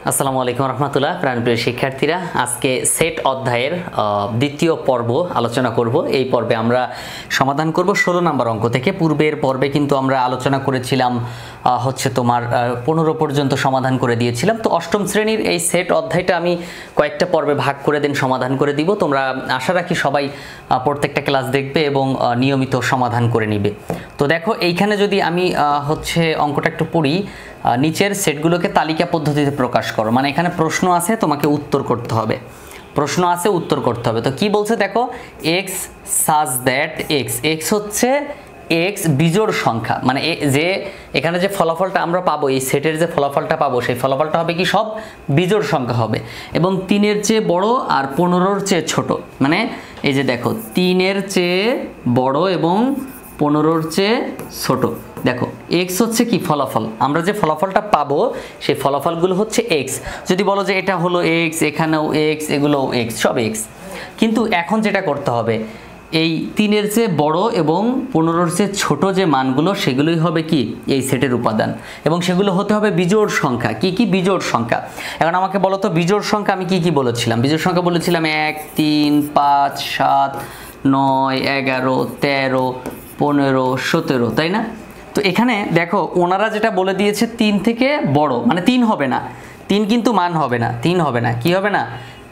আসসালামু আলাইকুম রহমতুল্লাহ। প্রাণপ্রিয় শিক্ষার্থীরা, আজকে সেট অধ্যায়ের দ্বিতীয় পর্ব আলোচনা করব। এই পর্বে আমরা সমাধান করব 16 নম্বর অঙ্ক থেকে। পূর্বের পর্বে কিন্তু আমরা আলোচনা করেছিলাম তোমার 15 পর্যন্ত সমাধান করে দিয়েছিলাম। তো অষ্টম শ্রেণীর এই সেট অধ্যায়টা আমি কয়েকটা পর্বে ভাগ করে দিন সমাধান করে দিব। তোমরা আশা রাখি সবাই প্রত্যেকটা ক্লাস দেখবে এবং নিয়মিত সমাধান করে নিবে। তো দেখো, এইখানে যদি আমি অঙ্কটা একটু পড়ি, নিচের সেটগুলোকে তালিকা পদ্ধতিতে প্রকাশ করো। মানে এখানে প্রশ্ন আছে, তোমাকে উত্তর করতে হবে। প্রশ্ন আছে, উত্তর করতে হবে। তো কি বলছে দেখো, x such that x, x হচ্ছে এক্স বিজোড় সংখ্যা। মানে যে এখানে যে ফলাফলটা আমরা পাবো, এই সেটের যে ফলাফলটা পাবো, সেই ফলাফলটা হবে কি সব বিজোড় সংখ্যা হবে এবং 3-এর চেয়ে বড় আর 15-র চেয়ে ছোট। মানে এই যে দেখো, 3-এর চেয়ে বড় এবং 15-র চেয়ে ছোট। দেখো, এক্স হচ্ছে কি ফলাফল, আমরা যে ফলাফলটা পাবো সেই ফলাফলগুলো হচ্ছে এক্স। যদি বলো যে এটা হলো এক্স, এখানেও এক্স, এগুলোও এক্স, সব এক্স। কিন্তু এখন যেটা করতে হবে, এই 3-এর চেয়ে বড় এবং 15-র চেয়ে ছোট যে মানগুলো, সেগুলোই হবে কি এই সেটের উপাদান এবং সেগুলো হতে হবে বিজোড় সংখ্যা। কি কি বিজোড় সংখ্যা? এখন আমাকে বলো তো, বিজোড় সংখ্যা আমি কি কি বলেছিলাম? বিজোড় সংখ্যা বলেছিলাম 1, 3, 5, 7, 9, 11, 13, 15, 17, তাই না? তো এখানে দেখো, ওনারা যেটা বলে দিয়েছে 3 থেকে বড়, মানে 3 হবে না। 3 কিন্তু মান হবে না, 3 হবে না। কি হবে না?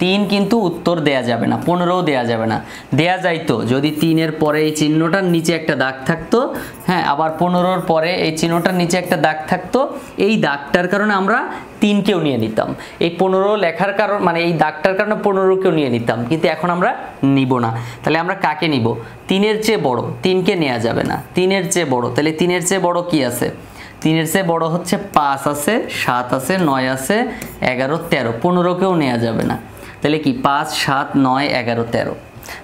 3 কিন্তু উত্তর দেয়া যাবে না, 15ও দেয়া যাবে না। দেয়া যাইতো যদি 3-এর পরে এই চিহ্নটার নিচে একটা দাগ থাকতো, হ্যাঁ, আবার 15-র পরে এই চিহ্নটার নিচে একটা দাগ থাকতো। এই দাগটার কারণে আমরা 3কেও নিয়ে নিতাম। এই 15 লেখার কারণ, মানে এই দাগটার কারণে 15কেও নিয়ে নিতাম, কিন্তু এখন আমরা নিব না। তাহলে আমরা কাকে নিব? 3-এর চেয়ে বড়, 3কে নেওয়া যাবে না। 3-এর চেয়ে বড়, তাহলে 3-এর চেয়ে বড় কি আছে? 3-এর চেয়ে বড় হচ্ছে 5 আছে, 7 আছে, 9 আছে, 11, 13, 15কেও নেওয়া যাবে না। তাহলে কি 5, 7, 9, 11, 13।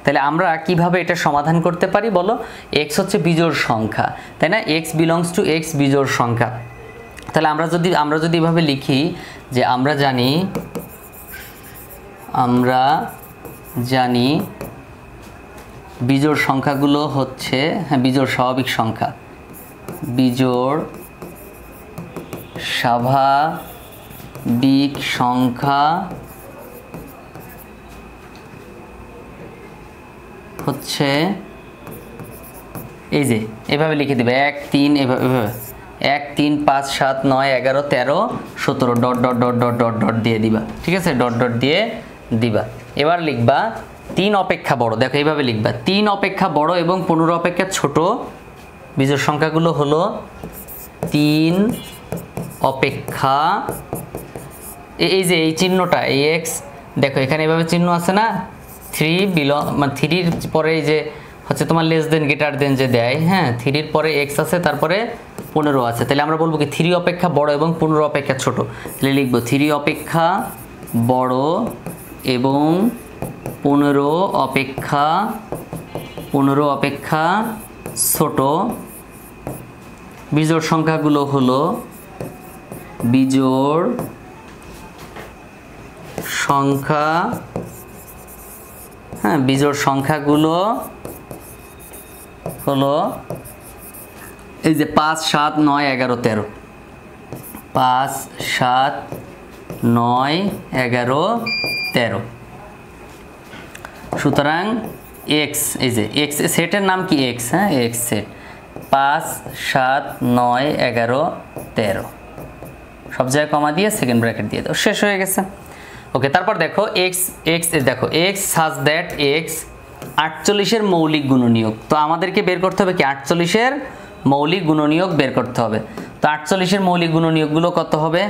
তাহলে আমরা কিভাবে এটা সমাধান করতে পারি বলো? এক্স হচ্ছে বিজোড় সংখ্যা, তাই না? এক্স বিলংস টু এক্স, বিজোড় সংখ্যা। তাহলে আমরা যদি এভাবে লিখি যে আমরা জানি বিজোড় সংখ্যাগুলো হচ্ছে, হ্যাঁ, বিজোড় স্বাভাবিক সংখ্যা, বিজোড় স্বাভাবিক সংখ্যা হচ্ছে, এই যে এভাবে লিখে দিবে 1, 3, এভাবে 1, 3, 5, 7, 9, 11, 13, 17 dot dot dot dot dot dot দিয়ে দিবা। ঠিক আছে, ডট ডট দিয়ে দিবা। এবার লিখবা 3 অপেক্ষা বড়। দেখো এইভাবে লিখবা, 3 অপেক্ষা বড় এবং 15 অপেক্ষা ছোট বিজোড় সংখ্যাগুলো হলো 3 অপেক্ষা, এই যে এই চিহ্নটা, এই এক্স, দেখো এখানে এভাবে চিহ্ন আছে না, 3 মানে 3-র পরে এই যে তোমার লেস দেন গ্রেটার দেন যে দেয়, হ্যাঁ, 3-র পরে এক্স আছে, তারপরে 15 আছে। তাহলে আমরা বলবো কি 3 অপেক্ষা বড় এবং 15 অপেক্ষা ছোট। তাহলে লিখবো 3 অপেক্ষা বড় এবং 15 অপেক্ষা ছোট বিজোড় সংখ্যাগুলো হলো বিজোড় সংখ্যা, হ্যাঁ, বিজোড় সংখ্যাগুলো হলো এই যে 5, 7, 9, 11, 13, 5, 7, 9, 11, 13। সুতরাং এক্স, এই যে এক্স সেটের নাম কি? এক্স, হ্যাঁ, এক্স সেট 5, 7, 9, 11, 13, সব জায়গায় কমা দিয়ে সেকেন্ড ব্র্যাকেট দিয়ে দাও, শেষ হয়ে গেছে। ওকে, তারপর দেখো দেখো এক্স সাজ দ্যাট এক্স 48-এর মৌলিক গুণনীয়ক। তো আমাদেরকে বের করতে হবে কি 48-এর মৌলিক গুণনীয়ক বের করতে হবে। তো 48-এর মৌলিক গুণনীয়কগুলো কত হবে?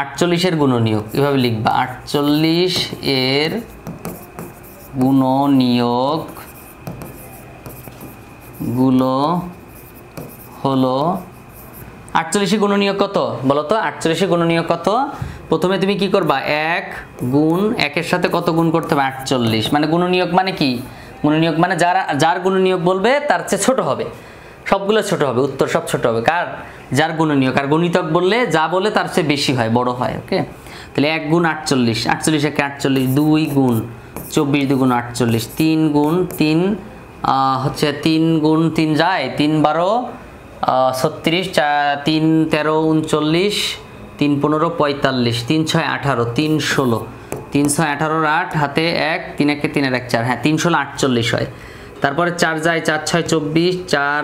48-এর গুণনীয়ক এভাবে লিখবা, 48-এর গুণনীয়কগুলো হলো, 48-এর গুণনীয়ক কত বলো তো? 48-এর গুণনীয়ক কত? প্রথমে তুমি কি করবা, 1 গুণ 1-এর সাথে কত গুণ করতে হবে? 48। মানে গুণনীয়ক মানে কি? গুণনীয়ক মানে যার গুণনীয়ক বলবে তার চেয়ে ছোট হবে, সবগুলো ছোট হবে, উত্তর সব ছোট হবে। কার? যার গুণনীয়ক। আর গুণিতক বললে যা বলে তার চেয়ে বেশি হয়, বড় হয়। ওকে, তাহলে 1 গুণ 48, 48 একে 48, 2 গুণ 24, 2 গুণ 48, 3 গুণ 3 3 গুণ 3 যায় 3, 12, 36, 3, 13, 39, 3 15 45, 3 6 18, 3 16, 3 6 18 8 হাতে 1, 3 1 3 1 4, হ্যাঁ 3 16 48 হয়। তারপরে 4 যায় 4 6 24, 4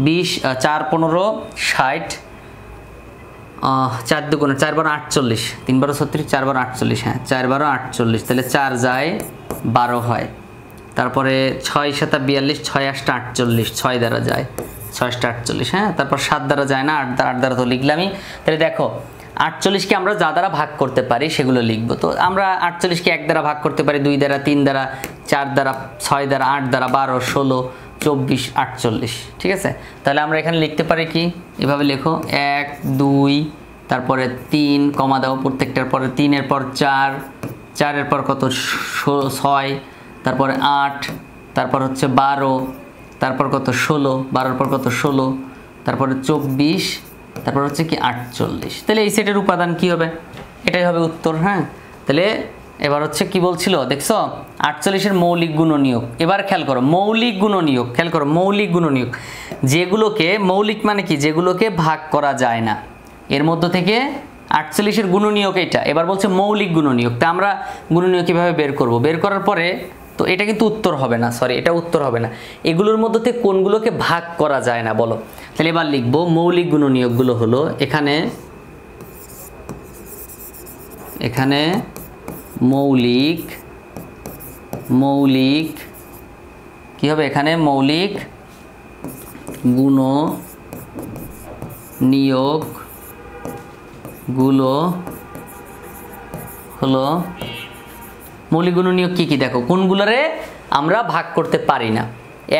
20, 4 15 60, 4 দুগুণে 4 12 48, 3 12 36, 4 12 48, হ্যাঁ 4 12 48, তাহলে 4 যায় 12 হয়। তারপরে 6 7 42, 6 8 48, 6 দ্বারা যায় 6 8 48, হ্যাঁ তারপর 7 দ্বারা যায় না, 8 দ্বারা তো লিখলামই। তাহলে দেখো 48কে আমরা যা দ্বারা ভাগ করতে পারি সেগুলো লিখব। তো আমরা 48কে 1 দ্বারা ভাগ করতে পারি, 2 দ্বারা, 3 দ্বারা, 4 দ্বারা, 6 দ্বারা, 8 দ্বারা, 12 16 24 48, ঠিক আছে। তাহলে আমরা এখানে লিখতে পারি কি, এভাবে লেখো 1 2, তারপরে 3 কমা দাও প্রত্যেকটার পরে, 3 এর পর 4, 4 এর পর কত 6, তারপরে 8, তারপর হচ্ছে 12, তারপর কত 16, 12 পর কত 16, তারপরে 24, তারপর হচ্ছে কি 48। তাহলে এই সেটের উপাদান কি হবে, এটাই হবে উত্তর। হ্যাঁ তাহলে এবার হচ্ছে কি বলছিল দেখছো, 48-এর মৌলিক গুণনীয়ক। এবার খেয়াল করো মৌলিক গুণনীয়ক, খেয়াল করো মৌলিক গুণনীয়ক যেগুলোকে, মৌলিক মানে কি, যেগুলোকে ভাগ করা যায় না, এর মধ্য থেকে 48-এর গুণনীয়ক এটা। এবার বলছে মৌলিক গুণনীয়ক, তা আমরা গুণনীয়ক কিভাবে বের করব, বের করার পরে তো এটা কিন্তু উত্তর হবে না, সরি এটা উত্তর হবে না, এগুলোর মধ্যে থেকে কোনগুলোকে ভাগ করা যায় না বলো। তাহলে এবার লিখবো মৌলিক গুণনীয়কগুলো হলো এখানে মৌলিক কি হবে, এখানে মৌলিক গুণনীয়কগুলো হলো, মৌলিক গুণনীয়ক কি কি দেখো, কোনগুলোরে আমরা ভাগ করতে পারি না,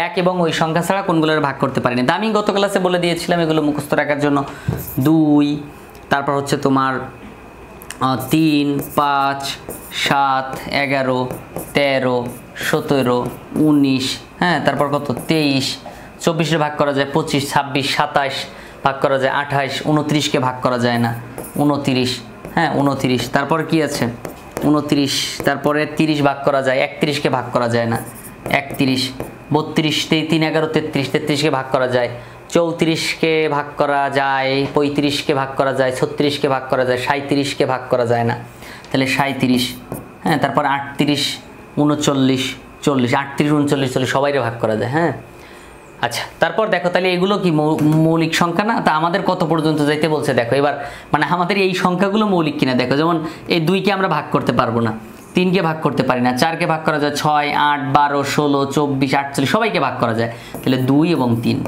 1 এবং ওই সংখ্যা ছাড়া কোনগুলোরে ভাগ করতে পারি না। আমি গত ক্লাসে বলে দিয়েছিলাম এগুলো মুখস্থ রাখার জন্য। 2, তারপর হচ্ছে তোমার 3 5 7 11 13 17 19, হ্যাঁ তারপর কত 23, 24-এ ভাগ করা যায় 25, 26 27 ভাগ করা যায় 28, 29-কে ভাগ করা যায় না 29, হ্যাঁ 29, তারপর কি আছে 29, তারপরে 30 ভাগ করা যায়, 31-কে ভাগ করা যায় না 31, 32, 3 11 33, 33-কে ভাগ করা যায়, 34-কে ভাগ করা যায়, 35-কে ভাগ করা যায়, 36-কে ভাগ করা যায়, 37-কে ভাগ করা যায় না, তাহলে 37, হ্যাঁ তারপর 38 39 40, 38 39 40 সবাইরে ভাগ করা যায়। হ্যাঁ আচ্ছা তারপর দেখো তাহলে এগুলো কি মৌলিক সংখ্যা না, তা আমাদের কত পর্যন্ত যাইতে বলছে দেখো এবার, মানে আমাদের এই সংখ্যাগুলো মৌলিক কিনা দেখো। যেমন এই 2-কে আমরা ভাগ করতে পারবো না, 3-কে ভাগ করতে পারি না, 4-কে ভাগ করা যায়, 6 8 12 16 24 48 সবাইকে ভাগ করা যায়, তাহলে 2 এবং 3।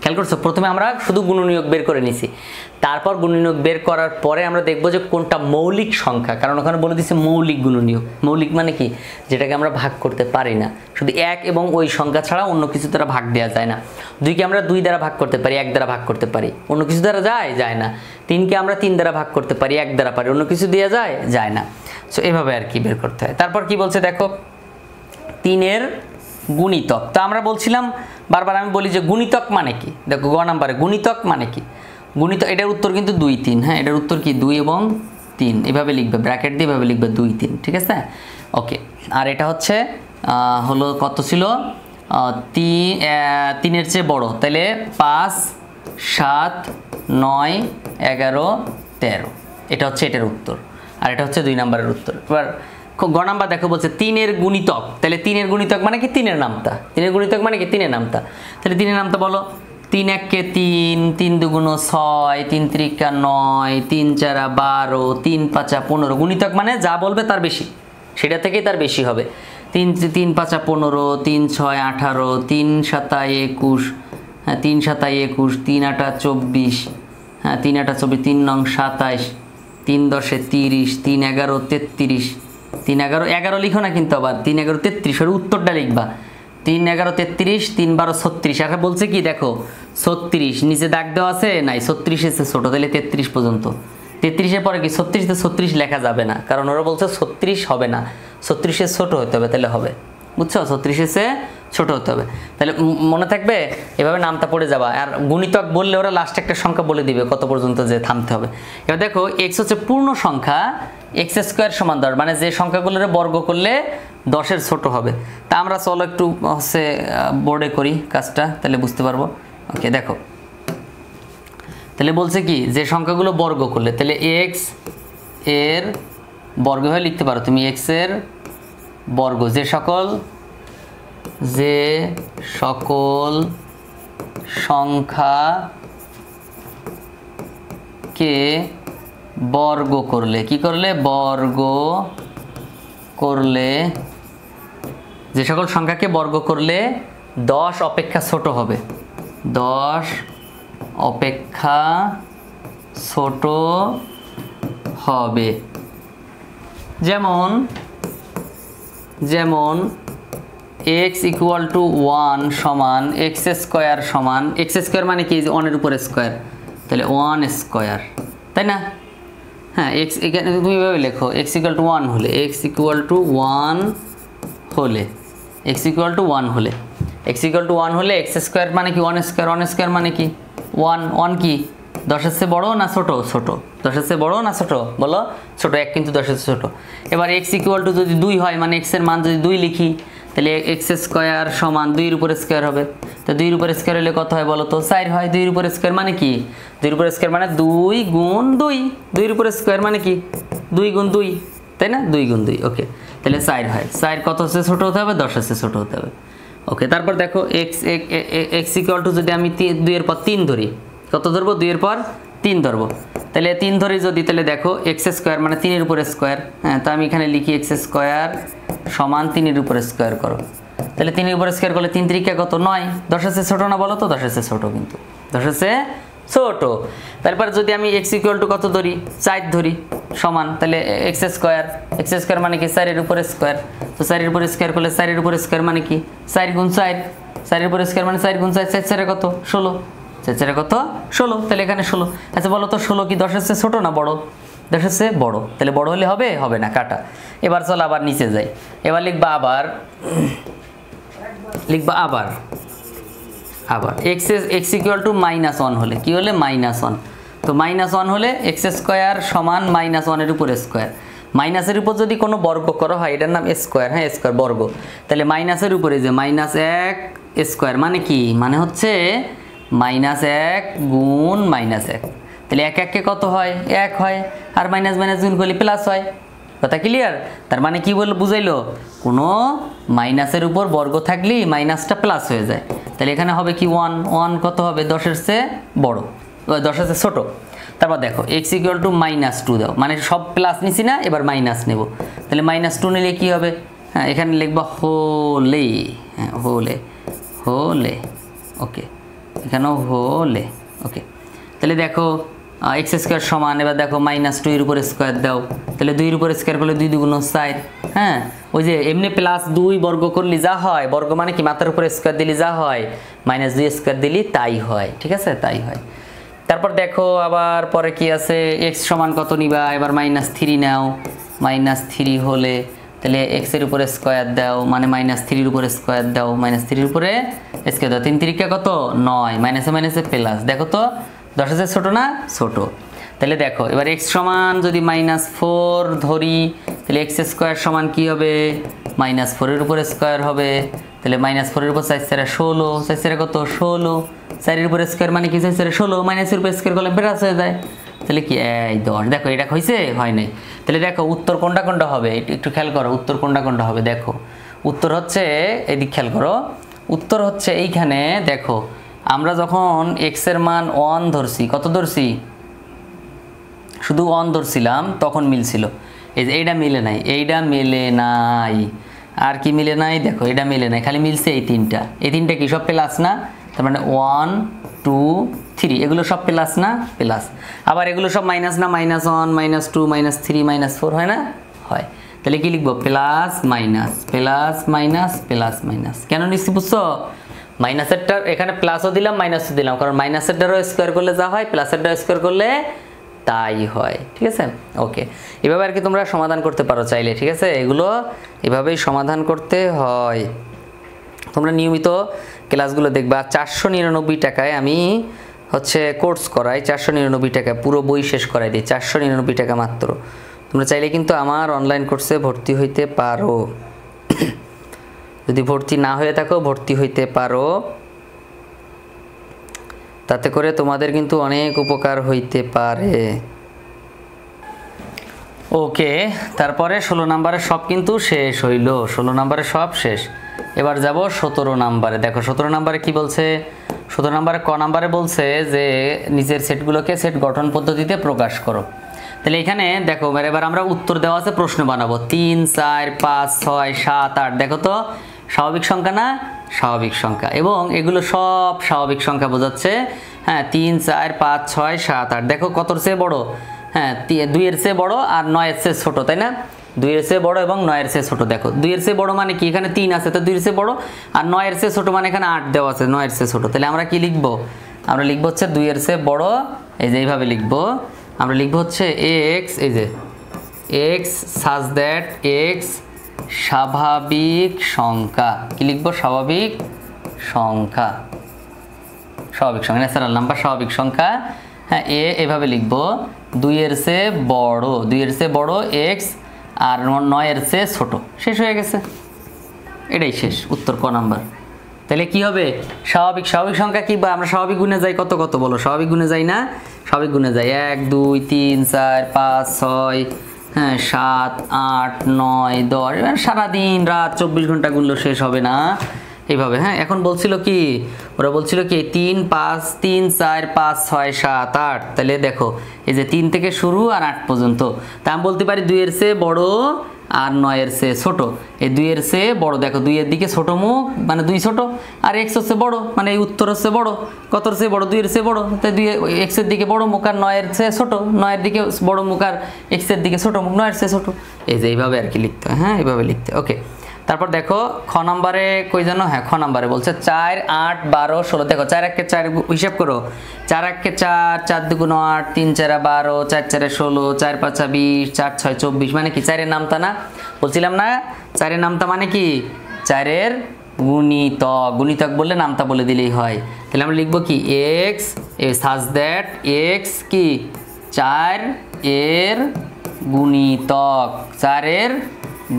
খেয়াল করছো, প্রথমে আমরা শুধু গুণনীয়ক বের করে নিছি, তারপর গুণনীয়ক বের করার পরে আমরা দেখবো যে কোনটা মৌলিক সংখ্যা, কারণ ওখানে বলে দিচ্ছে মৌলিক গুণনীয়ক। মৌলিক মানে কি, যেটাকে আমরা ভাগ করতে পারি না, শুধু 1 এবং ওই সংখ্যা ছাড়া অন্য কিছু দ্বারা ভাগ দেওয়া যায় না। 2-কে আমরা 2 দ্বারা ভাগ করতে পারি, 1 দ্বারা ভাগ করতে পারি, অন্য কিছু দ্বারা যায় না। 3-কে আমরা 3 দ্বারা ভাগ করতে পারি, 1 দ্বারা পারি, অন্য কিছু দেওয়া যায় না। সো এভাবে আর কি বের করতে হয়। তারপর কি বলছে দেখো 3-এর গুণিতক। তো আমরা বলছিলাম বারবার, আমি বলি যে গুণিতক মানে কি, দেখো গ নাম্বারে গুণিতক মানে কি, গুণিতক এটার উত্তর কিন্তু 2 3, হ্যাঁ এটার উত্তর কি 2 এবং 3, এভাবে লিখবে, ব্র্যাকেট দিয়ে এভাবে লিখবে 2 3, ঠিক আছে ওকে। আর এটা হচ্ছে হলো কত ছিল, 3-এর চেয়ে বড়, তাহলে 5 7 9 11 13, এটা হচ্ছে এটার উত্তর। আর এটা হচ্ছে 2 নাম্বারের উত্তর। এবার গ নাম্বার দেখো বলছে 3-এর গুণিতক, তাহলে 3-এর গুণিতক মানে কি 3-এর নামতা, 3-এর গুণিতক মানে কি 3-এর নামতা, তাহলে 3-এর নামতা বলো, 3 1-কে 3, 3 2 6, 3 3 9, 3 4 12, 3 5 15, গুণিতক মানে যা বলবে তার বেশি, সেটা থেকেই তার বেশি হবে। 3 3 5 15, 3 6 18, 3 7 21, হ্যাঁ 3 7 21, 3 8 24, হ্যাঁ 3 8 24, 3 9 27, 3 10 30, 3 11 33, 3 11 11 লিখো না কিন্তু, আবার 3 11 33 এর উত্তরটা লিখবা, 3 11 33, 3 12 36। আগে বলছে কি দেখো 36, নিচে দাগ দেওয়া আছে নাই, 36 এসে ছোট, তাহলে 33 পর্যন্ত। 33-এর পরে কি 36-তে 36 লেখা যাবে না, কারণ ওরা বলছে 36 হবে না, 36-এর ছোট হতে হবে, তাহলে হবে, বুঝছো 36-এর চেয়ে ছোট হতে হবে। তাহলে মনে থাকবে, এভাবে নামটা পড়ে যাবা। আর গুণিতক বললে ওরা লাস্টে একটা সংখ্যা বলে দিবে কত পর্যন্ত যে থামতে হবে। এবার দেখো x হচ্ছে পূর্ণ সংখ্যা, x² সমান 10, মানে যে সংখ্যাগুলোর বর্গ করলে 10-এর ছোট হবে। তা আমরা চলো একটু হচ্ছে বোর্ডে করি কাজটা, তাহলে বুঝতে পারবো। ওকে দেখো তাহলে বলছে কি যে সংখ্যাগুলো বর্গ করলে, তাহলে এক্স এর বর্গ হয়ে লিখতে পারো তুমি এক্স এর বর্গ যে সকল সংখ্যাকে বর্গ করলে, কি করলে বর্গ করলে, যে সকল সংখ্যাকে বর্গ করলে 10 অপেক্ষা ছোট হবে, 10 অপেক্ষা ছোট হবে। যেমন যেমন x ইকুয়াল টু 1 সমান এক্স স্কোয়ার সমান, এক্স স্কোয়ার মানে কি 1 এর উপর স্কোয়ার, তাহলে 1 স্কোয়ার, তাই না? হ্যাঁ, এক্স এখানে তুমি এভাবে লেখো x ইকুয়াল টু 1 হলে, x ইকুয়াল টু 1 হলে, x ইকুয়াল টু 1 হলে, x ইকুয়াল টু 1 হলে এক্স স্কোয়ার মানে কি 1 স্কোয়ার, 1 স্কোয়ার মানে কি 1, 1 কি 10 এর চেয়ে বড় না ছোট? ছোট। 10 এর চেয়ে বড় না ছোট? বলো ছোট, 1 কিন্তু 10 এর চেয়ে ছোট। এবার x ইকুয়াল টু যদি 2 হয়, মানে x এর মান যদি 2 লিখি, তাহলে এক্স স্কোয়ার সমান 2 এর উপর স্কোয়ার হবে। তো 2 এর উপর স্কোয়ার হলে কত হয় বলো তো? 4 হয়। 2 এর উপর স্কোয়ার মানে কি? 2 এর উপর স্কোয়ার মানে 2 গুণ 2, 2 এর উপর স্কোয়ার মানে কি 2 গুণ 2, তাই না? 2 গুণ 2, ওকে। তাহলে 4 হয়। 4 কত হচ্ছে ছোট হতে হবে? 10 হচ্ছে ছোট হতে হবে, ওকে। তারপর দেখো এক্স ইকুয়াল টু যদি আমি 2 এর পর 3 ধরি, কত ধরবো? 2 এর পর 3 ধরবো। তাহলে 3 ধরি যদি, তাহলে দেখো এক্স স্কোয়ার মানে 3 এর উপর স্কোয়ার, হ্যাঁ, তো আমি এখানে লিখি এক্স স্কোয়ার সমান 3 এর উপর স্কোয়ার করো। তাহলে 3 এর উপর স্কোয়ার করলে 3 3 কত? 9। 10 এর চেয়ে ছোট না বলো তো? 10 এর চেয়ে ছোট, কিন্তু 10 এর চেয়ে ছোট। তারপর যদি আমি এক্স ইকুয়াল টু কত ধরি? 4 ধরি সমান, তাহলে এক্স স্কোয়ার মানে কি 4 এর উপর স্কোয়ার। তো 4 এর উপর স্কোয়ার করলে 4 এর উপর স্কোয়ার মানে কি 4 গুণ 4, 4 এর উপর স্কোয়ার মানে 4 গুণ 4, 4 4 কত? 16, 4 4 কত? 16। তাহলে এখানে 16। আচ্ছা বলো তো 16 কি 10 এর চেয়ে ছোট না বড়? 10 এর চেয়ে বড়। তাহলে বড় হলে হবে? হবে না, কাটা। এবার চল আবার নিচে যাই। এবার লিখবা আবার এক্স ইকুয়াল টু -1 হলে, কি হলে? -1। তো -1 হলে এক্স স্কোয়ার সমান -1 এর উপর স্কোয়ার। মাইনাসের উপর যদি কোনো বর্গ করা হয়, এটার নাম স্কোয়ার, হ্যাঁ, স্কোয়ার বর্গ। তাহলে মাইনাসের উপরে যে -1 স্কোয়ার মানে কি? মানে হচ্ছে -1 গুণ -1। তাহলে 1 1 কে কত হয়? 1 হয়। আর মাইনাস মাইনাস গুণ করলে প্লাস হয়। কথা ক্লিয়ার? তার মানে কি বুঝাইলো? কোনো মাইনাসের উপর বর্গ থাকলেই মাইনাসটা প্লাস হয়ে যায়। তাহলে এখানে হবে কি 1 কত হবে? 10 এর চেয়ে বড়, 10 এর চেয়ে ছোট। তারপর দেখো এক্স ইকুয়াল টু -2 দাও, মানে সব প্লাস নিছি না, এবার মাইনাস নেব। তাহলে -2 নিলে কি হবে? হ্যাঁ, এখানে লিখবা হোলে, হ্যাঁ, হোলে, ওকে, এখানেও হোলে, ওকে। তাহলে দেখো এক্স স্কোয়ার সমান, এবার দেখো -2 এর উপর স্কোয়ার দাও, তাহলে 2 এর উপর স্কোয়ার করলে 2 2 4, হ্যাঁ, ওই যে এমনি +2 বর্গ করলে যা হয়, বর্গ মানে কি মাত্রার উপর স্কোয়ার দিলে যা হয়, -2 স্কোয়ার দিলে তাই হয়, ঠিক আছে, তাই হয়। তারপর দেখো আবার পরে কি আছে? এক্স সমান কত নিবা? এবার -3 নাও। -3 হলে তাহলে এক্স এর উপরে স্কোয়ার দাও, মানে -3 এর উপরে স্কোয়ার দাও, -3 এর উপরে স্কোয়ার দাও। 3 3 কত? 9, মাইনাসে মাইনাসে প্লাস। দেখো তো 10 এর ছোট না? ছোট। তাহলে দেখো এবার এক্স সমান যদি -4 ধরি, তাহলে এক্স স্কোয়ার সমান কি হবে? -4 এর উপরে স্কোয়ার হবে। তাহলে -4 এর উপর 4 4 16, 4 4 কত? 16। 4 এর উপরে স্কোয়ার মানে কি? 4 4 16, মাইনাসের উপর স্কোয়ার করলে প্লাস হয়ে যায়। তাহলে কি এই 10। দেখো এটা হয়েছে? হয় নাই। তাহলে দেখো উত্তর কোনটা হবে? একটু খেয়াল করো, উত্তর কোনটা হবে। দেখো উত্তর হচ্ছে, এদিক খেয়াল করো, উত্তর হচ্ছে এইখানে। দেখো আমরা যখন এক্স এর মান 1 ধরছি, কত ধরছি? শুধু 1 ধরছিলাম, তখন মিলছিল। এই যে এইটা মিলে নাই, এইটা মিলে নাই, আর কি মিলে নাই? দেখো এটা মিলে নাই, খালি মিলছে এই তিনটা। এই তিনটা কি সব প্লাস না? তার মানে 1 2 3 এগুলো সব প্লাস না? প্লাস। আবার এগুলো সব মাইনাস না? -1 -2 -3 -4 হয় না? হয়। তাহলে কি লিখবো? Plus minus plus minus plus minus. কেন নিচ্ছি বুঝছো? মাইনাসেরটা এখানে প্লাসও দিলাম, মাইনাসও দিলাম, কারণ মাইনাসেরটারও স্কোয়ার করলে যা হয়, প্লাসেরটাও স্কোয়ার করলে তাই হয়, ঠিক আছে, ওকে। এভাবে আর কি তোমরা সমাধান করতে পারো চাইলে, ঠিক আছে। এগুলো এভাবেই সমাধান করতে হয়। তোমরা নিয়মিত ক্লাসগুলো দেখবা। 499 টাকায় আমি হচ্ছে কোর্স করাই, 499 টাকায় পুরো বই শেষ করাই দিই, 499 টাকা মাত্র। তোমরা চাইলে কিন্তু আমার অনলাইন কোর্সে ভর্তি হইতে পারো। যদি ভর্তি না হয়ে থাকো, ভর্তি হইতে পারো। তাতে করে তোমাদের কিন্তু অনেক উপকার হইতে পারে। ওকে, তারপরে 16 নম্বরে সব কিন্তু শেষ হইল, 16 নম্বরে সব শেষ। এবার যাব 17 নম্বরে। দেখো 17 নম্বরে কি বলছে, 17 নম্বরে ক নম্বরে বলছে যে নিচের সেটগুলোকে সেট গঠন পদ্ধতিতে প্রকাশ করো। তাহলে এখানে দেখো এবার আমরা উত্তর দেওয়া আছে, প্রশ্ন বানাবো। 3 4 5 6 7 8, দেখো তো স্বাভাবিক সংখ্যা না? স্বাভাবিক সংখ্যা, এবং এগুলো সব স্বাভাবিক সংখ্যা বোঝাচ্ছে। হ্যাঁ, 3 4 5 6 7 8, দেখো কতর চেয়ে বড়? হ্যাঁ, 2 এর চেয়ে বড় আর 9 এর চেয়ে ছোট, তাই না? 2 এর চেয়ে বড় এবং 9 এর চেয়ে ছোট। দেখো 2 এর চেয়ে বড় মানে কি, এখানে 3 আছে তো 2 এর চেয়ে বড়, আর 9 এর চেয়ে ছোট মানে এখানে 8 দেওয়া আছে, 9 এর চেয়ে ছোট। তাহলে আমরা কি লিখবো? আমরা লিখবো হচ্ছে 2 এর চেয়ে বড়, এই যে এইভাবে লিখবো। আমরা লিখবো হচ্ছে x, এই যে x such that x স্বাভাবিক সংখ্যা। কি লিখবো? স্বাভাবিক সংখ্যা, স্বাভাবিক সংখ্যা, ন্যাচারাল নাম্বার, স্বাভাবিক সংখ্যা। হ্যাঁ, এভাবে লিখবো 2 এর চেয়ে বড়, 2 এর চেয়ে বড় x আর 9 এর চেয়ে ছোট। শেষ হয়ে গেছে, এটাই শেষ উত্তর ক নাম্বার। তাহলে কি হবে? স্বাভাবিক সংখ্যা কি, বা আমরা স্বাভাবিক গুণে যাই কত কত বলো? স্বাভাবিক গুণে যাই না? স্বাভাবিক গুণে যাই 1 2 3 4 5 6, হ্যাঁ 7 8 9 10, সারাদিন রাত 24 ঘন্টা গুনলেও শেষ হবে না এইভাবে। হ্যাঁ, এখন বলছিল কি, ওরা বলছিল কি 3 5 3 4 5 6 7 8। তাহলে দেখো এই যে 3 থেকে শুরু আর 8 পর্যন্ত। তা আমি বলতে পারি 2 এর চেয়ে বড় আর 9 এর চেয়ে ছোট। এই 2 এর চেয়ে বড়, দেখো 2 এর দিকে ছোট মুখ মানে 2 ছোট, আর x হচ্ছে বড় মানে এই উত্তর হচ্ছে বড়। কতর চেয়ে বড়? 2 এর চেয়ে বড়, তাই 2 x এর দিকে বড় মুখ আর 9 এর চেয়ে ছোট, 9 এর দিকে বড় মুখ আর x এর দিকে ছোট মুখ, 9 এর চেয়ে ছোট। এই যে এইভাবে আর কি লিখতে হয়। হ্যাঁ, এইভাবে লিখতে। ওকে, তারপর দেখো খ নম্বরে কই জানো? হ্যাঁ, খ নম্বরে বলছে 4 8 12 16। দেখো 4 1 4 হিসাব করো। 4 1 4, 4 2 8, 3 4 12, 4 4 16, 4 5 20, 4 6 24, মানে কি 4 এর নামতা না? বলছিলাম না 4 এর নামতা মানে কি? 4 এর গুণিতক। গুণিতক বললে নামতা বলে দিলেই হয়। তাহলে আমরা লিখবো কি x such that x কি 4 এর গুণিতক, 4 এর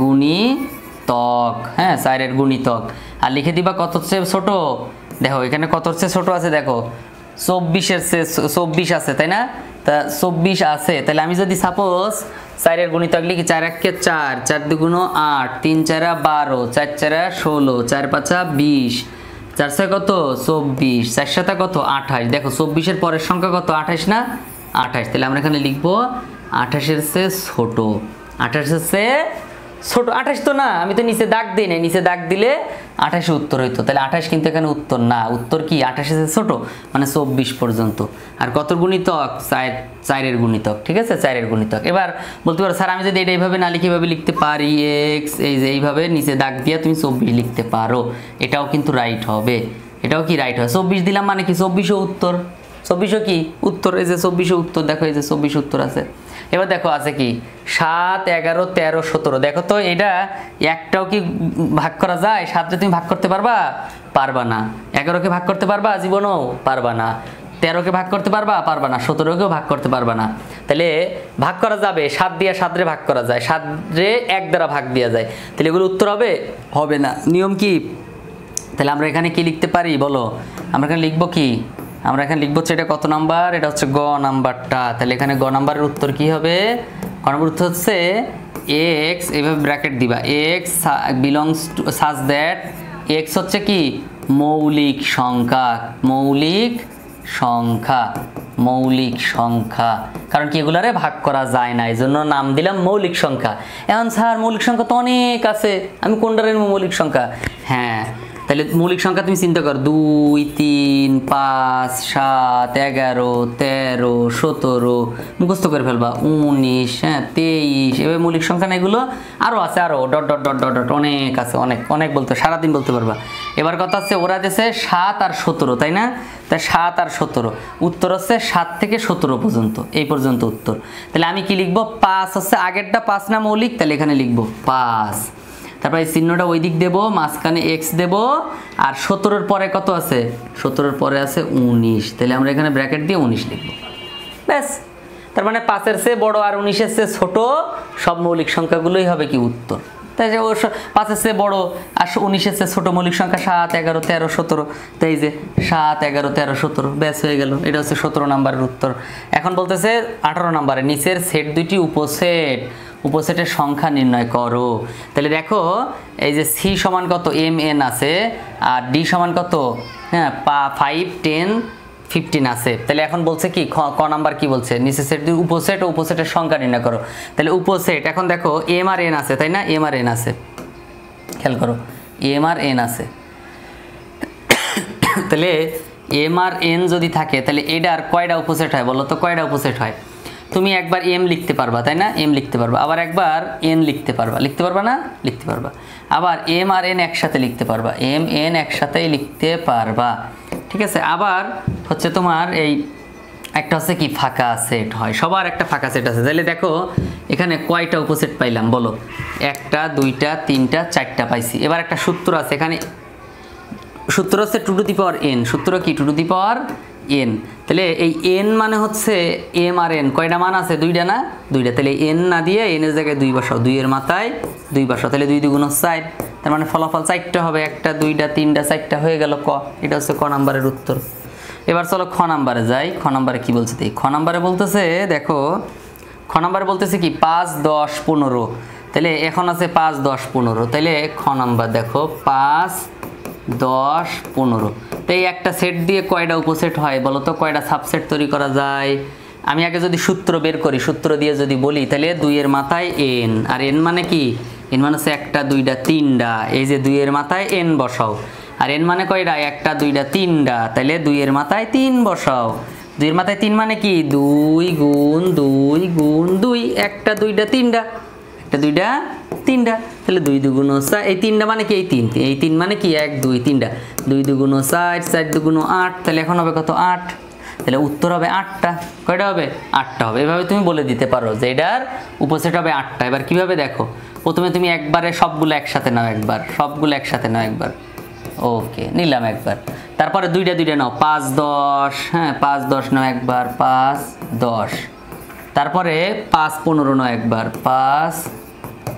গুণিতক। হ্যাঁ, 4 এর গুণিতক। আর লিখে দিবা কত চেয়ে ছোট? দেখো এখানে কত চেয়ে ছোট আছে, দেখো 24 এর চেয়ে 24 আছে, তাই না? তা 24 আছে, তাহলে আমি যদি সাপোজ 4 এর গুণিতক লিখি 4 1 4, 4 2 8, 3 4 12, 4 4 16, 4 5 20, 4 6 কত 24, 4 7 কত 28। দেখো 24 এর পরের সংখ্যা কত? 28 না? 28। তাহলে আমরা এখানে লিখবো 28 এর চেয়ে ছোট, 28 এর চেয়ে ছোট। 28 তো না, আমি তো নিচে দাগ দিই না, নিচে দাগ দিলে 28 উত্তর হইতো। তাহলে 28 কিন্তু এখানে উত্তর না, উত্তর কি 28 এর ছোট মানে 24 পর্যন্ত। আর কত গুণিতক? 4 এর গুণিতক। ঠিক আছে, 4 এর গুণিতক। এবার বলতে পারো স্যার আমি যদি এটা এইভাবে না লিখে এইভাবে লিখতে পারি x, এই যে এইভাবে নিচে দাগ দিয়ে তুমি 24 লিখতে পারো, এটাও কিন্তু রাইট হবে। এটাও কি রাইট হয়? 24 দিলাম মানে কি 24 উত্তর, 24 কি উত্তর। এই যে 24 উত্তর, দেখো এই যে 24 উত্তর আছে। এবার দেখো আছে কি 7 11 13 17। দেখো তো এটা একটাও কি ভাগ করা যায়? 7 তুমি ভাগ করতে পারবা? পারবা না। 11কে ভাগ করতে পারবা? জীবনেও পারবা না। 13কে ভাগ করতে পারবা? পারবা না। 17কেও ভাগ করতে পারবা না। তাহলে ভাগ করা যাবে, 7 দিয়ে 7 রে ভাগ করা যায়, 7 রে 1 দ্বারা ভাগ দেওয়া যায়। তাহলে এগুলো উত্তর হবে? হবে না। নিয়ম কি? তাহলে আমরা এখানে কি লিখতে পারি বলো? আমরা এখানে লিখবো কি? আমরা এখানে লিখবো হচ্ছে এটা কত নাম্বার? এটা হচ্ছে গ নাম্বারটা। তাহলে এখানে গ নাম্বারের উত্তর কি হবে? গ নাম্বার উত্তর হচ্ছে x, এইভাবে ব্র্যাকেট দিবা, x belongs to such that x হচ্ছে কি মৌলিক সংখ্যা, মৌলিক সংখ্যা, মৌলিক সংখ্যা। কারণ কি এগুলারে ভাগ করা যায় না, এই জন্য নাম দিলাম মৌলিক সংখ্যা। এখন স্যার মৌলিক সংখ্যা তো অনেক আছে, আমি কোনটার মৌলিক সংখ্যা? হ্যাঁ, তাহলে মৌলিক সংখ্যা তুমি চিন্তা করো 2 3 5 7 11 13 17, মুখস্থ করে ফেলবা 19, হ্যাঁ 23, এভাবে মৌলিক সংখ্যা না এগুলো আরও আছে, আরও dot dot dot dot dot অনেক আছে, অনেক অনেক বলতে সারাদিন বলতে পারবা। এবার কথা হচ্ছে ওরা দিয়েছে 7 আর 17, তাই না? তাই 7 আর 17 উত্তর হচ্ছে 7 থেকে 17 পর্যন্ত, এই পর্যন্ত উত্তর। তাহলে আমি কি লিখবো? 5 হচ্ছে আগেরটা 5 না মৌলিক, তাহলে এখানে লিখবো 5। তারপরে এই চিহ্নটা ওই দিক দেবো, মাঝখানে x দেব, আর 17-এর পরে কত আছে? 17-এর পরে আছে 19, তাহলে আমরা এখানে ব্র্যাকেট দিয়ে 19 লিখবো, ব্যাস। তার মানে 5-এর চেয়ে বড় আর 19-এর চেয়ে ছোট সব মৌলিক সংখ্যাগুলোই হবে কি উত্তর। তাই যে ও 5-এর চেয়ে বড় আর 19-এর চেয়ে ছোট মৌলিক সংখ্যা 7, 11, 13, 17। তাই যে 7, 11, 13, 17 ব্যাস হয়ে গেল। এটা হচ্ছে 17 নম্বরের উত্তর। এখন বলতেছে 18 নম্বরে নিচের সেট দুইটি উপসেটের সংখ্যা নির্ণয় করো। তাহলে দেখো এই যে সি সমান কত mn আছে আর ডি সমান কত, হ্যাঁ 5, 10, 15 আছে। তাহলে এখন বলছে কি ক নাম্বার কি বলছে, নিচে সেট দুই উপসেট ও উপসেটের সংখ্যা নির্ণয় করো। তাহলে উপসেট এখন দেখো এম আর এন আছে, তাই না, এম আর এন আছে, খেয়াল করো এম আর এন আছে। তাহলে এম আর এন যদি থাকে তাহলে এটার কয়টা উপসেট হয় বলো তো, কয়টা উপসেট হয়? তুমি একবার এম লিখতে পারবা, তাই না, এম লিখতে পারবা, আবার একবার এন লিখতে পারবা, লিখতে পারবা না, লিখতে পারবা, আবার এম আর এন একসাথে লিখতে পারবা, এম এন একসাথেই লিখতে পারবা, ঠিক আছে। আবার হচ্ছে তোমার এই একটা হচ্ছে কি ফাঁকা সেট হয়, সবার একটা ফাঁকা সেট আছে। তাহলে দেখো এখানে কয়টা উপসেট পাইলাম বলো, 1টা 2টা 3টা 4টা পাইছি। এবার একটা সূত্র আছে এখানে, সূত্র হচ্ছে 2 টু দি পাওয়ার n, সূত্র কি 2 টু দি পাওয়ার n। তাহলে এই n মানে হচ্ছে m আর n, কয়টা মান আছে, 2টা না, 2টা। তাহলে n না দিয়ে n এর জায়গায় 2 বসাও, 2 এর মাথায় 2 বসাও, তাহলে 2 2 4, তার মানে ফলাফল 4টা হবে, 1টা 2টা 3টা 4টা হয়ে গেল ক। এটা হচ্ছে ক নাম্বারের উত্তর। এবার চলো খ নাম্বারে যাই। খ নাম্বারে কি বলছে দেখি, খ নাম্বারে বলতেছে দেখো, খ নাম্বারে বলতেছে কি 5, 10, 15। তাহলে এখন আছে 5, 10, 15। তাহলে খ নাম্বার দেখো 5, 10, 15। তো এই একটা সেট দিয়ে কয়টা উপসেট হয় বলো তো, কয়টা সাবসেট তৈরি করা যায়? আমি আগে যদি সূত্র বের করি, সূত্র দিয়ে যদি বলি তাহলে 2 এর মাথায় n, আর n মানে কি, n মানে হচ্ছে 1টা 2টা 3টা, এই যে 2 এর মাথায় n বসাও। আর n মানে কয়টা, 1টা 2টা 3টা, তাহলে 2 এর মাথায় 3 বসাও। 2 এর মাথায় 3 মানে কি 2 গুণ 2 গুণ 2, 1টা 2টা 3টা, 1টা 2টা 3টা, তাহলে 2 2 গুণ 4, এই 3টা মানে কি এই 3, এই 3 মানে কি 1 2 3টা, 2 2 গুণ 4, 4 2 গুণ 8, তাহলে এখন হবে কত 8। তাহলে উত্তর হবে 8টা। কয়টা হবে, 8টা হবে। এভাবে তুমি বলে দিতে পারো যে এটার উপসেট হবে 8টা। এবার কিভাবে দেখো, প্রথমে তুমি একবারে সবগুলো একসাথে নাও, একবার সবগুলো একসাথে নাও একবার, ওকে নিলাম একবার। তারপরে 2টা 2টা নাও, 5 10, হ্যাঁ 5 10 নাও একবার, 5 10। তারপরে 5 15 নাও একবার, 5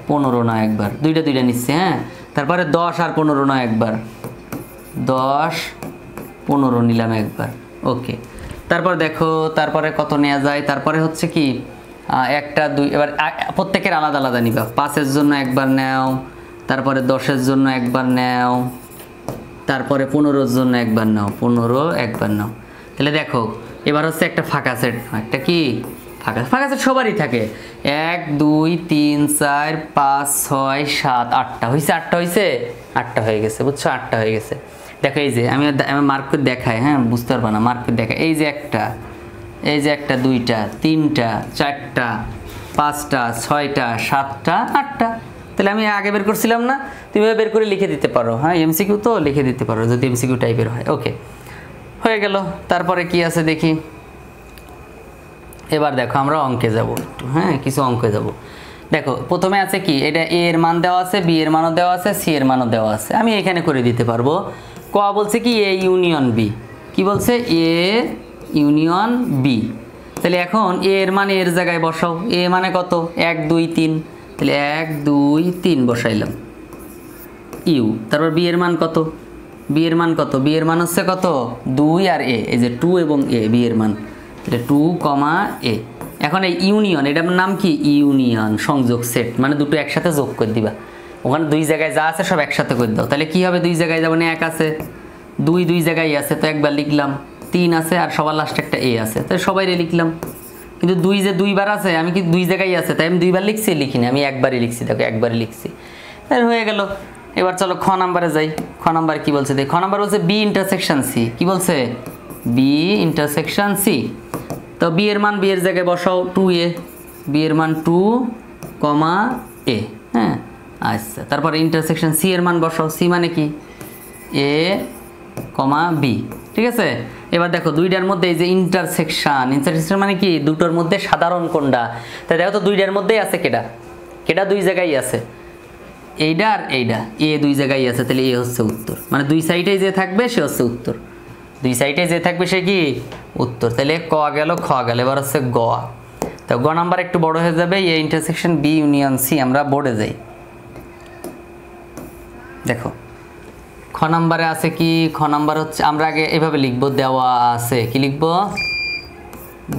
15 নাও একবার, 2টা 2টা নিচ্ছে, হ্যাঁ। তারপরে 10 আর 15 নাও একবার, 10 15 নিলাম একবার, ওকে। তারপর দেখো তারপরে কত নেওয়া যায়, তারপরে হচ্ছে কি 1টা 2, এবার প্রত্যেকের আলাদা আলাদা নিবা। 5-এর জন্য একবার নাও, তারপরে 10-এর জন্য একবার নাও, তারপরে 15-এর জন্য একবার নাও, 15 একবার নাও। তাহলে দেখো এবার হচ্ছে একটা ফাঁকা সেট, একটা কি ফাঁকা সেট সবারই থাকে। 1 2 3 4 5 6 7 8টা হয়েছে, 8টা হয়েছে, 8টা হয়ে গেছে, বুঝছো, 8টা হয়ে গেছে। দেখো এই যে আমি মার্ক করে দেখাই, হ্যাঁ বুঝতে পারবা না, মার্ক করে দেখাই। এই যে একটা, এই যে একটা 2টা 3টা 4টা 5টা 6টা 7টা 8টা। তাহলে আমি আগে বের করছিলাম না, তুমি বের করে লিখে দিতে পারো, হ্যাঁ এমসিকিউ তো লিখে দিতে পারো যদি এমসিকিউ টাইপের হয়, ওকে হয়ে গেল। তারপরে কি আছে দেখি, এবার দেখো আমরা অঙ্কে যাব একটু, হ্যাঁ কিছু অঙ্কে যাব। দেখো প্রথমে আছে কি, এটা এ এর মান দেওয়া আছে, বি এর মানও দেওয়া আছে, সি এর মানও দেওয়া আছে, আমি এখানে করে দিতে পারবো। ক বলছে কি এ ইউনিয়ন বি, কি বলছে এ ইউনিয়ন বি। তাহলে এখন এ এর মান এর জায়গায় বসাও, এ মানে কত 1 2 3, তাহলে 1 2 3 বসাইলাম ইউ। তারপর বি এর মান কত, বি এর মান কত, বি এর মান হচ্ছে কত 2 আর এ, এই যে 2 এবং এ বি এর মান, এটা 2, এ। এখন এই ইউনিয়ন, এটার নাম কি ইউনিয়ন, সংযোগ সেট, মানে দুটো একসাথে যোগ করে দিবা। ওখানে 2 জায়গায় যা আছে সব একসাথে করে দাও, তাহলে কি হবে 2 জায়গায় যাবো না, 1 আছে, 2 জায়গায় আছে তো একবার লিখলাম, 3 আছে আর সবার লাস্টে একটা এ আছে, তাই সবাইরে লিখলাম। কিন্তু 2 যে 2 বার আছে, আমি কি 2 জায়গায় আছে তাই আমি 2 বার লিখছি, লিখিনি, আমি একবারই লিখছি, দেখো একবারই লিখছি, তাই হয়ে গেল। এবার চলো খ নাম্বারে যাই। খ নাম্বার কি বলছে দেখ, খ নাম্বার বলছে বি ইন্টারসেকশন সি, কি বলছে বি ইন্টারসেকশন সি। তো বি এর মান বি এর জায়গায় বসাও 2a, বি এর মান 2, এ, হ্যাঁ আচ্ছা। তারপরে ইন্টারসেকশন সি এর মান বসাও, সি মানে কি এ, বি, ঠিক আছে। এবার দেখো 2টার মধ্যে এই যে ইন্টারসেকশন মানে কি দুটোর মধ্যে সাধারণ কোনটা, তাই দেখো তো 2টার মধ্যেই আছে কেডা, 2 জায়গায় আছে, এইটা আর এইটা, এ 2 জায়গায় আছে, তাহলে এ হচ্ছে উত্তর, মানে 2 সাইডে যে থাকবে সে হচ্ছে উত্তর, 2 সাইডে যে থাকবে সে কি উত্তর। তাহলে ক গেল, খ গেল, এবার হচ্ছে গ। তো গ নাম্বার একটু বড় হয়ে যাবে, A intersection B union C, আমরা বোর্ডে যাই। দেখো খ নাম্বারে আছে কি, খ নাম্বার হচ্ছে আমরা আগে এভাবে লিখব, দেওয়া আছে, কি লিখব,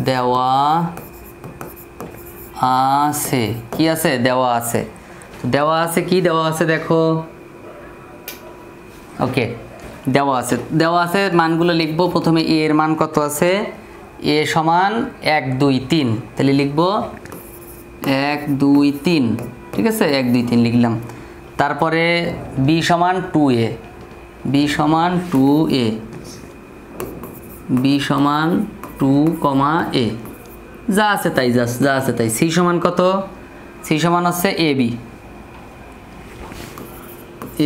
দেওয়া আছে, কি আছে, দেওয়া আছে। দেওয়া আছে কি, দেওয়া আছে দেখো, ওকে দেওয়া আছে, দেওয়া আছে মানগুলো লিখব। প্রথমে এ এর মান কত আছে, এ সমান 1 2 3, তাহলে লিখব 1 2 3, ঠিক আছে 1 2 3 লিখলাম। তারপরে বি সমান 2a, বি সমান 2a, বি সমান 2, a, যা আছে তাই, যা আছে তাই। সি সমান কত, সি সমান হচ্ছে A B,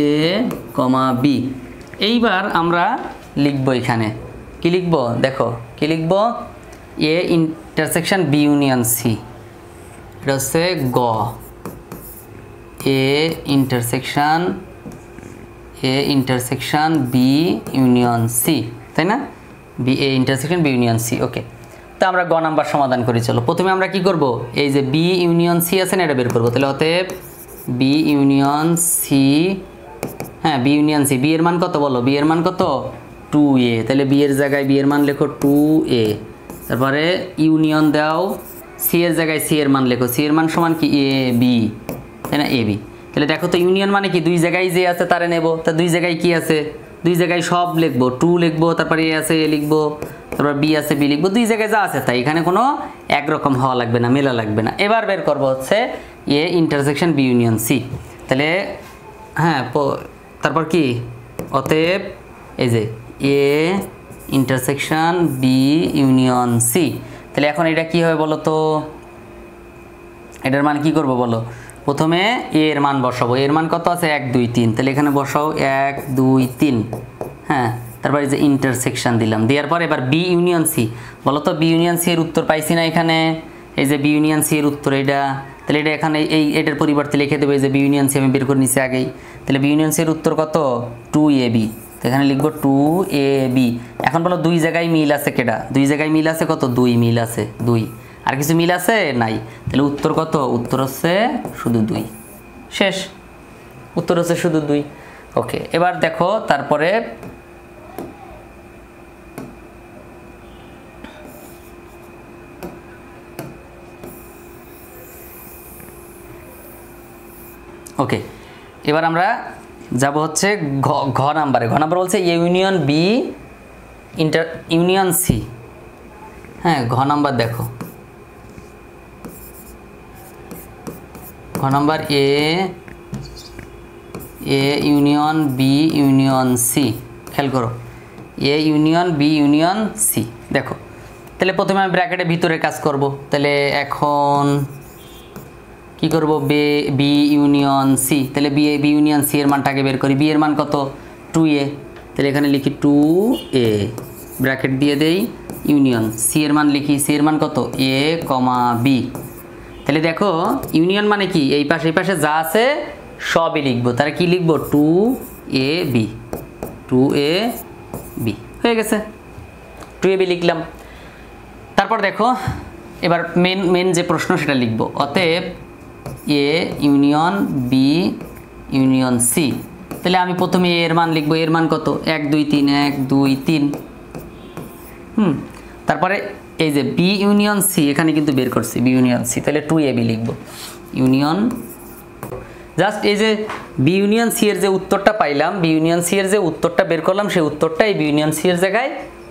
A comma B. এইবার আমরা লিখব এখানে, কি লিখব দেখো, কি লিখব, A intersection B union C, এটা হচ্ছে গ, A intersection B union C, তাই না, B A intersection B union C. Okay, তো আমরা গ নাম্বার সমাধান করি। চলো প্রথমে আমরা কি করব, এই যে বি ইউনিয়ন সি আছে না, এটা বের করবো। তাহলে অতএব বি ইউনিয়ন সি, হ্যাঁ বি ইউনিয়ন সি, বি এর মান কত বলো, বি এর মান কত 2a, তাহলে বি এর জায়গায় বি এর মান লেখো 2a, তারপরে ইউনিয়ন দাও, সি এর জায়গায় সি এর মান লেখো, সি এর মান সমান কি এ বি, তাই না, এ বি। তাহলে দেখো তো ইউনিয়ন মানে কি, দুই জায়গায় যে আছে তারে নেব, তা দুই জায়গায় কি আছে, দুই জায়গায় সব লিখবো, 2 লিখবো, তারপরে এ আছে এ লিখবো, তারপর বি আছে বি লিখবো, দুই জায়গায় যা আছে তাই, এখানে কোনো একরকম হওয়া লাগবে না, মেলা লাগবে না। এবার বের করবো হচ্ছে A intersection B union C, তাহলে হ্যাঁ তারপর কি, অতএব এই যে A intersection B union C. তাহলে এখন এটা কি হবে বলো তো, এটার মান কি করব বলো, প্রথমে এ এর মান বসাবো, এর মান কত আছে 1 2 3, তাহলে এখানে বসাও 1 2 3, হ্যাঁ তারপরে এই যে ইন্টারসেকশন দিলাম, দেওয়ার পর এবার বি ইউনিয়ন সি, বলো তো বি ইউনিয়ন সি এর উত্তর পাইছি না এখানে, এই যে বি ইউনিয়ন সি এর উত্তর এটা, তাহলে এটা এখানে এই এটার পরিবর্তে লিখে দেবো, এই যে বি ইউনিয়ন সি আমি বের করে নিছি আগেই, তাহলে বি ইউনিয়ন সি এর উত্তর কত 2ab, তো এখানে লিখবো 2ab। এখন বলো দুই জায়গায় মিল আছে কেডা, দুই জায়গায় মিল আছে কত, 2 মিল আছে 2, আর কিছু মিল আছে নাই, তাহলে উত্তর কত, উত্তর হচ্ছে শুধু 2, শেষ, উত্তর হচ্ছে শুধু 2। ওকে, এবার দেখো তারপরে ওকে, এবার আমরা যাব হচ্ছে ঘ নাম্বারে। ঘ নাম্বার বলছে A union B union C, হ্যাঁ ঘ নাম্বার দেখো, ঘ number A union B union C, খেয়াল করো A union B union C. দেখো তাহলে প্রথমে আমি ব্র্যাকেটের ভিতরে কাজ করব, তাহলে এখন কি করব, বি ইউনিয়ন সি, তাহলে বি ইউনিয়ন সি এর মানটাকে বের করি, বি এর মান কত 2a, তাহলে এখানে লিখি 2a, ব্র্যাকেট দিয়ে দেই, ইউনিয়ন সি এর মান লিখি, সি এর মান কত a, বি। তাহলে দেখো ইউনিয়ন মানে কি, এই পাশে যা আছে সবই লিখবো, তাহলে কি লিখবো 2ab, 2ab হয়ে গেছে, 2ab লিখলাম। তারপর দেখো এবার মেন যে প্রশ্ন সেটা লিখবো, অতএব A union B union C, তাহলে আমি প্রথমে এর মান লিখবো, এর মান কত 1 2 3, 1 2 3, তারপরে এই যে বি ইউনিয়ন সি এখানে কিন্তু বের করছি বি ইউনিয়ন সি, তাহলে 2ab লিখবো, ইউনিয়ন জাস্ট এই যে বি ইউনিয়ন সি এর যে উত্তরটা পাইলাম, বি ইউনিয়ন সি এর যে উত্তরটা বের করলাম, সেই উত্তরটা এই বি ইউনিয়ন সি এর জায়গায়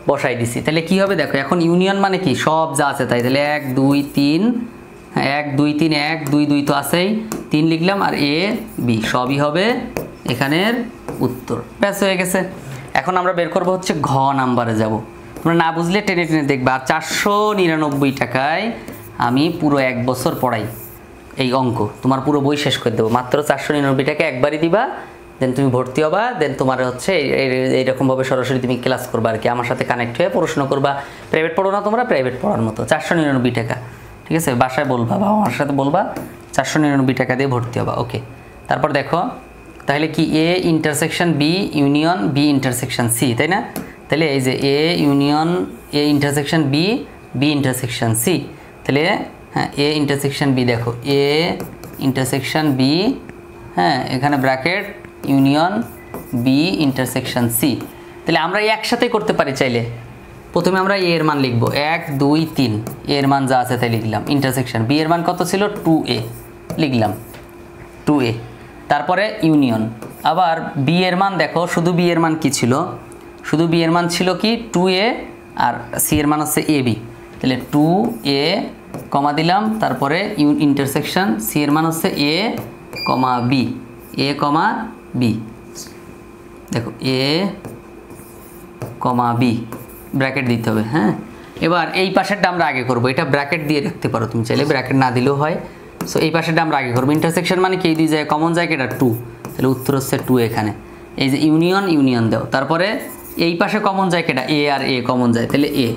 বসাই দিছি। তাহলে কি হবে দেখো, এখন ইউনিয়ন মানে কি সব যা আছে তাই, তাহলে 1 2 3, 1 2 3, 1 2 2 তো আছেই, 3 লিখলাম, আর এ বি সবই হবে এখানের উত্তর, ব্যাস হয়ে গেছে। এখন আমরা বের করব হচ্ছে ঘ নাম্বারে যাব, তোমরা না বুঝলে টেনে টেনে দেখবা। 499 টাকায় আমি পুরো 1 বছর পড়াই এই অঙ্ক, তোমার পুরো বই শেষ করে দেবো, মাত্র 499 টাকা একবারই দিবা, দেন তুমি ভর্তি হবা, দেন তোমার হচ্ছে এইরকমভাবে সরাসরি তুমি ক্লাস করবা আর কি, আমার সাথে কানেক্ট হয়ে পড়াশোনা করবা। প্রাইভেট পড়ো না তোমরা, প্রাইভেট পড়ার মতো 499 টাকা, ঠিক আছে, বাসায় বলবা বা আমার সাথে বলবা, 499 টাকা দিয়ে ভর্তি হবা। ওকে, তারপর দেখো তাহলে কি A intersection B union B intersection C, তাই না, তাহলে এই যে A union A intersection B B intersection C, তাহলে হ্যাঁ এ ইন্টারসেকশন বি, দেখো এ ইন্টারসেকশন বি, হ্যাঁ এখানে bracket union B intersection C. তাহলে আমরা একসাথে করতে পারি চাইলে। প্রথমে আমরা এ এর মান লিখব 1 2 3, এ এর মান যা আছে তাই লিখলাম, ইন্টারসেকশন বি এর মান কত ছিল 2a লিখলাম 2a, তারপরে ইউনিয়ন। আবার বি এর মান দেখো, শুধু বি এর মান কি ছিল, শুধু বি এর মান ছিল কি 2a, আর সি এর মান হচ্ছে ab, তাহলে 2a কমা দিলাম, তারপরে ইন্টারসেকশন সি এর মান হচ্ছে a comma B, a comma B, দেখো a কমা বি ব্র্যাকেট দিতে হবে। হ্যাঁ, এবার এই পাশেরটা আমরা আগে করব, এটা ব্র্যাকেট দিয়ে রাখতে পারো তুমি চাইলে, ব্র্যাকেট না দিলেও হয়। সো এই পাশেরটা আমরা আগে করবো। ইন্টারসেকশন মানে কি, এই দুই জায়গায় কমন জায়গা, এটা 2, তাহলে উত্তর হচ্ছে 2 এখানে। এই যে ইউনিয়ন, ইউনিয়ন দাও, তারপরে এই পাশে কমন যায় কেটা, এ আর এ কমন যায়, তাহলে এ।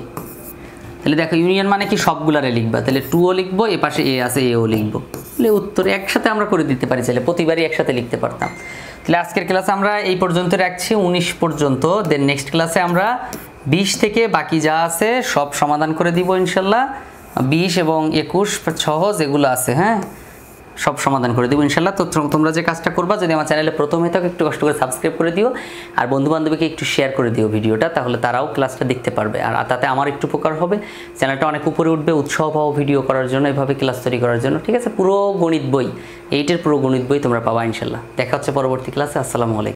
তাহলে দেখো ইউনিয়ন মানে কি সবগুলারে লিখবা, তাহলে 2ও লিখবো, এ পাশে এ আছে এও লিখবো, তাহলে উত্তর একসাথে আমরা করে দিতে পারি চাইলে, প্রতিবারই একসাথে লিখতে পারতাম। তাহলে আজকের ক্লাসে আমরা এই পর্যন্ত রাখছি, 19 পর্যন্ত। দেন নেক্সট ক্লাসে আমরা 20 থেকে বাকি যা আছে সব সমাধান করে দিব ইনশাল্লাহ। 20 এবং 21 সহজ এগুলো আছে, হ্যাঁ, সব সমাধান করে দেবো ইনশাল্লাহ। তো তোমরা যে কাজটা করবা, যদি আমার চ্যানেলে প্রথম হয়ে থাকো একটু কষ্ট করে সাবস্ক্রাইব করে দিও, আর বন্ধুবান্ধবীকে একটু শেয়ার করে দিও ভিডিওটা, তাহলে তারাও ক্লাসটা দেখতে পারবে, আর তাতে আমার একটু উপকার হবে, চ্যানেলটা অনেক উপরে উঠবে, উৎসাহ পাবো ভিডিও করার জন্য, এভাবে ক্লাস তৈরি করার জন্য। ঠিক আছে, পুরো গণিত বই, 8 এর পুরো গণিত বই তোমরা পাবা ইনশাল্লাহ। দেখা হচ্ছে পরবর্তী ক্লাসে। আসসালামু আলাইকুম।